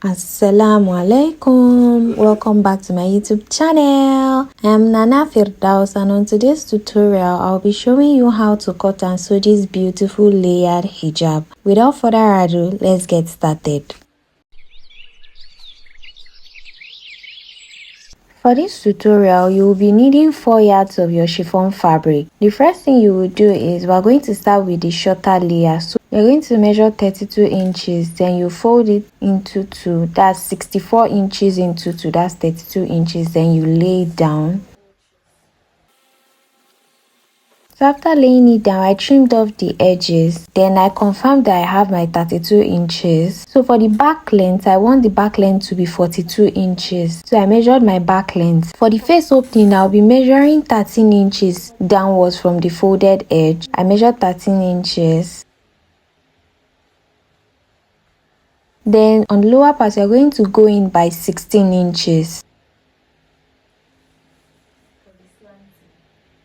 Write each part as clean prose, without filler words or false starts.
Assalamu alaikum, welcome back to my YouTube channel. I am Nana Firdaus, and on today's tutorial I'll be showing you how to cut and sew this beautiful layered hijab. Without further ado, let's get started. For this tutorial, you will be needing 4 yards of your chiffon fabric. The first thing you will do is we're going to start with the shorter layer. So you're going to measure 32 inches, then you fold it into 2, that's 64 inches into 2, that's 32 inches, then you lay it down. So after laying it down, I trimmed off the edges. Then I confirmed that I have my 32 inches. So for the back length, I want the back length to be 42 inches. So I measured my back length. For the face opening, I'll be measuring 13 inches downwards from the folded edge. I measured 13 inches. Then on the lower part, you're going to go in by 16 inches.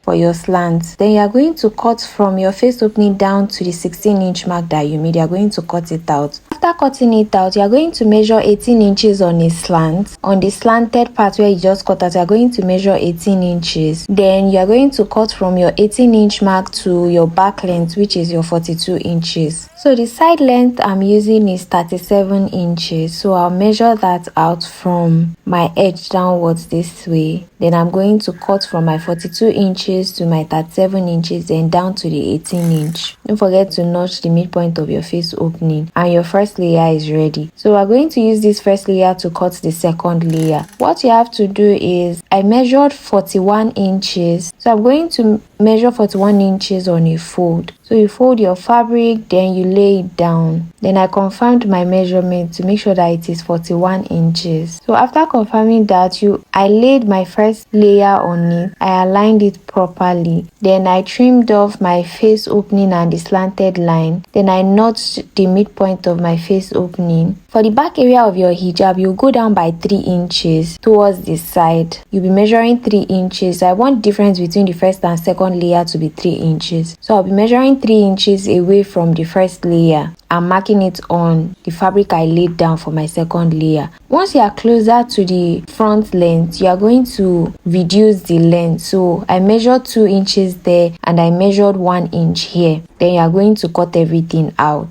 For your slant, then you are going to cut from your face opening down to the 16-inch mark that you made. You are going to cut it out. After cutting it out, you are going to measure 18 inches on a slant. On the slanted part where you just cut out, you are going to measure 18 inches. Then you are going to cut from your 18-inch mark to your back length, which is your 42 inches. So the side length I'm using is 37 inches. So I'll measure that out from my edge downwards this way. Then I'm going to cut from my 42 inches to my 37 inches, then down to the 18 inch. Don't forget to notch the midpoint of your face opening, and your first layer is ready. So we're going to use this first layer to cut the second layer. What you have to do is, I measured 41 inches. So I'm going to measure 41 inches on a fold. So you fold your fabric, then you lay it down. Then I confirmed my measurement to make sure that it is 41 inches. So after confirming that, I laid my first layer on it. I aligned it properly. Then I trimmed off my face opening and the slanted line. Then I notched the midpoint of my face opening. For the back area of your hijab, you go down by 3 inches towards the side. You'll be measuring 3 inches. I want difference between the first and second layer to be 3 inches. So I'll be measuring 3 inches away from the first layer. I'm marking it on the fabric I laid down for my second layer. Once you are closer to the front length, you are going to reduce the length. So I measured 2 inches there and I measured 1 inch here. Then you are going to cut everything out.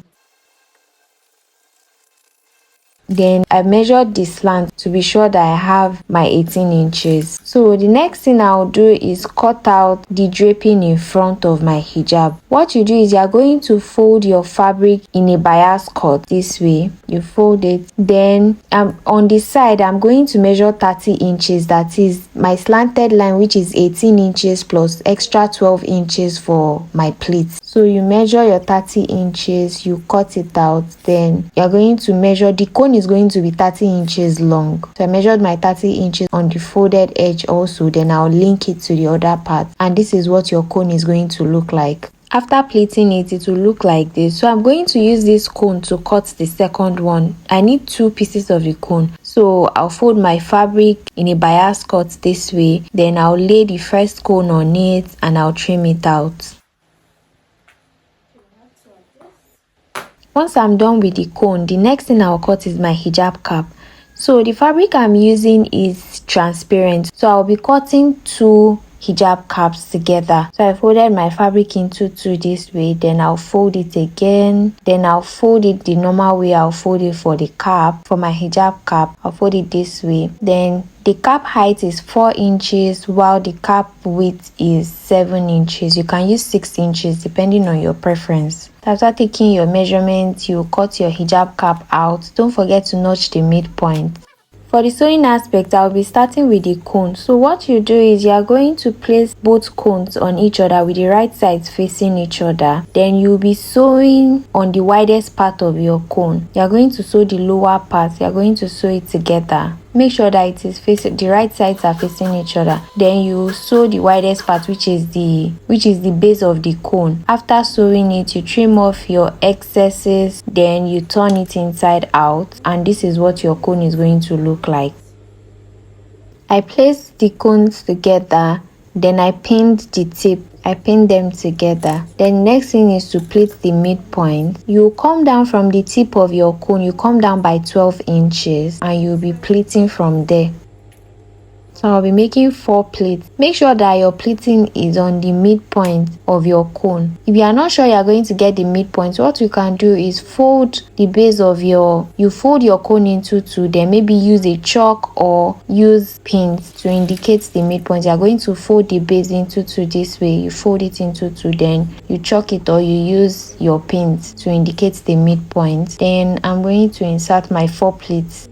Then I measured the slant to be sure that I have my 18 inches. So the next thing I'll do is cut out the draping in front of my hijab. What you do is you're going to fold your fabric in a bias cut this way. You fold it. Then on the side, I'm going to measure 30 inches. That is my slanted line, which is 18 inches plus extra 12 inches for my pleats. So you measure your 30 inches, you cut it out. Then you're going to measure, the cone is going to be 30 inches long. So I measured my 30 inches on the folded edge also. Then I'll link it to the other part. And this is what your cone is going to look like. After pleating it, it will look like this. So I'm going to use this cone to cut the second one. I need 2 pieces of the cone. So I'll fold my fabric in a bias cut this way. Then I'll lay the first cone on it and I'll trim it out. Once I'm done with the cone, the next thing I'll cut is my hijab cap. So the fabric I'm using is transparent. So I'll be cutting 2 hijab caps together. So I folded my fabric into 2 this way. Then I'll fold it again. Then I'll fold it the normal way I'll fold it for the cap. For my hijab cap, I'll fold it this way. Then the cap height is 4 inches while the cap width is 7 inches. You can use 6 inches depending on your preference. After taking your measurements, you cut your hijab cap out. Don't forget to notch the midpoint. For the sewing aspect, I'll be starting with the cone. So what you do is you are going to place both cones on each other with the right sides facing each other. Then you'll be sewing on the widest part of your cone. You are going to sew the lower part. You are going to sew it together. Make sure that it is facing, the right sides are facing each other. Then you sew the widest part, which is the base of the cone. After sewing it, you trim off your excesses. Then you turn it inside out, and this is what your cone is going to look like. I placed the cones together. Then I pinned the tip I pin them together. Then next thing is to pleat the midpoint. You come down from the tip of your cone, you come down by 12 inches and you'll be pleating from there. So I'll be making 4 pleats. Make sure that your pleating is on the midpoint of your cone. If you are not sure you are going to get the midpoint, what you can do is fold the base of you fold your cone into 2, then maybe use a chalk or use pins to indicate the midpoint. You are going to fold the base into 2 this way. You fold it into 2, then you chalk it or you use your pins to indicate the midpoint. Then I'm going to insert my 4 pleats.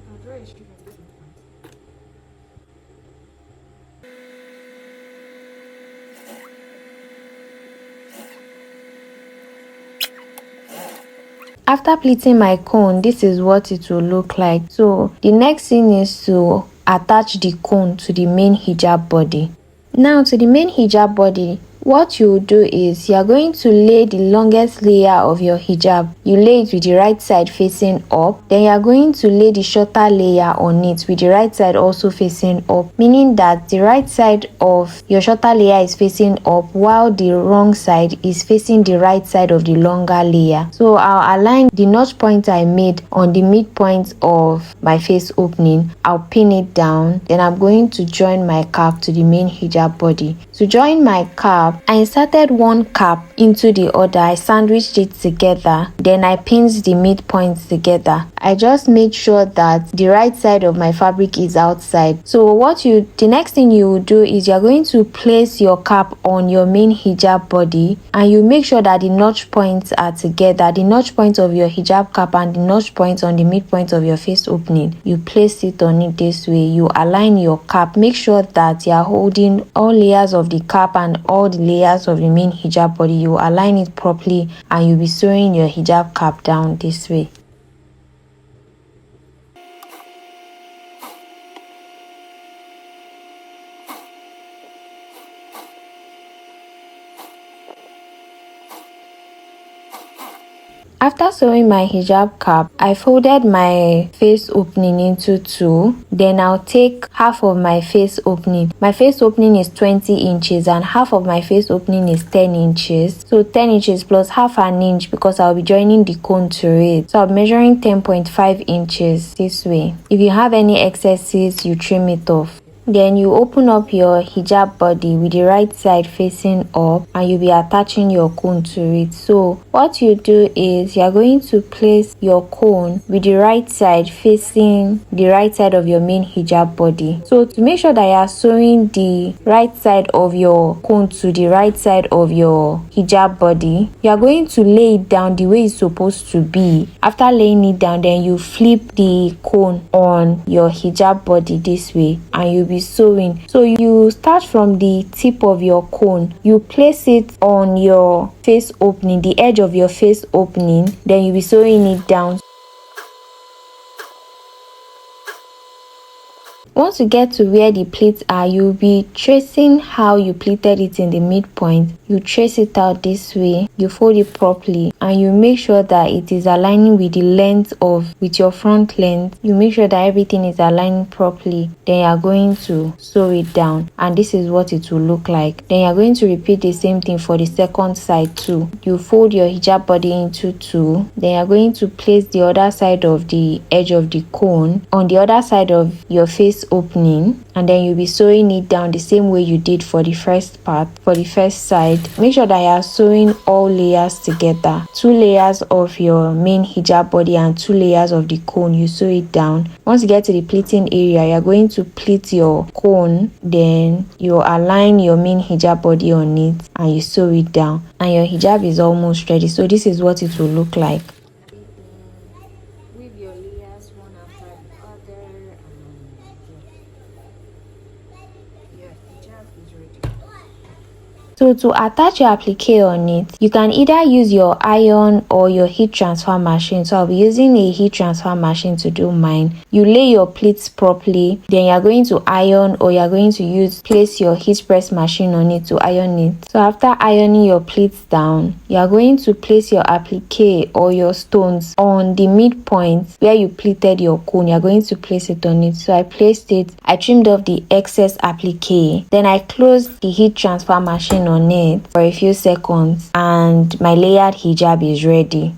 After pleating my cone, this is what it will look like. So the next thing is to attach the cone to the main hijab body. Now to the main hijab body, what you do is you are going to lay the longest layer of your hijab. You lay it with the right side facing up. Then you are going to lay the shorter layer on it with the right side also facing up. Meaning that the right side of your shorter layer is facing up while the wrong side is facing the right side of the longer layer. So I'll align the notch point I made on the midpoint of my face opening. I'll pin it down. Then I'm going to join my cap to the main hijab body. To join my cap, I inserted one cap into the other. I sandwiched it together. Then I pinned the midpoints together. I just made sure that the right side of my fabric is outside. So the next thing you will do is you're going to place your cap on your main hijab body and you make sure that the notch points are together. The notch point of your hijab cap and the notch points on the midpoint of your face opening. You place it on it this way. You align your cap. Make sure that you're holding all layers of the cap and all the layers of the main hijab body. You align it properly and you'll be sewing your hijab cap down this way. After sewing my hijab cap, I folded my face opening into 2. Then I'll take half of my face opening. My face opening is 20 inches and half of my face opening is 10 inches. So 10 inches plus half an inch because I'll be joining the cone to it. So I'm measuring 10.5 inches this way. If you have any excesses, you trim it off. Then you open up your hijab body with the right side facing up and you'll be attaching your cone to it. So what you do is you're going to place your cone with the right side facing the right side of your main hijab body. So to make sure that you are sewing the right side of your cone to the right side of your hijab body, you are going to lay it down the way it's supposed to be. After laying it down, then you flip the cone on your hijab body this way and you'll be sewing. So you start from the tip of your cone, you place it on your face opening, the edge of your face opening, then you'll be sewing it down. Once you get to where the pleats are, you'll be tracing how you pleated it in the midpoint. You trace it out this way, you fold it properly, and you make sure that it is aligning with the length with your front length. You make sure that everything is aligning properly. Then you are going to sew it down, and this is what it will look like. Then you are going to repeat the same thing for the second side too. You fold your hijab body into 2. Then you are going to place the other side of the edge of the cone on the other side of your face opening, and then you'll be sewing it down the same way you did for the first part. For the first side, make sure that you are sewing all layers together. 2 layers of your main hijab body and 2 layers of the cone. You sew it down. Once you get to the pleating area, you're going to pleat your cone, then you align your main hijab body on it and you sew it down, and your hijab is almost ready. So this is what it will look like. So to attach your applique on it, you can either use your iron or your heat transfer machine. So I'll be using a heat transfer machine to do mine. You lay your pleats properly, then you're going to iron, or you're going to place your heat press machine on it to iron it. So after ironing your pleats down, you're going to place your applique or your stones on the midpoint where you pleated your cone. You're going to place it on it. So I placed it, I trimmed off the excess applique, then I closed the heat transfer machine on it for a few seconds and my layered hijab is ready.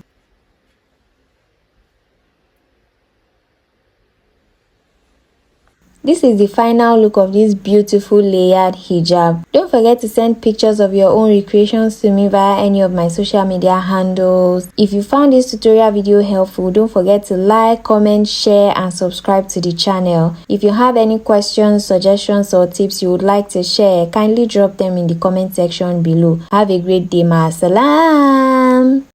This is the final look of this beautiful layered hijab. Don't forget to send pictures of your own recreations to me via any of my social media handles. If you found this tutorial video helpful, don't forget to like, comment, share and subscribe to the channel. If you have any questions, suggestions or tips you would like to share, kindly drop them in the comment section below. Have a great day, ma salam.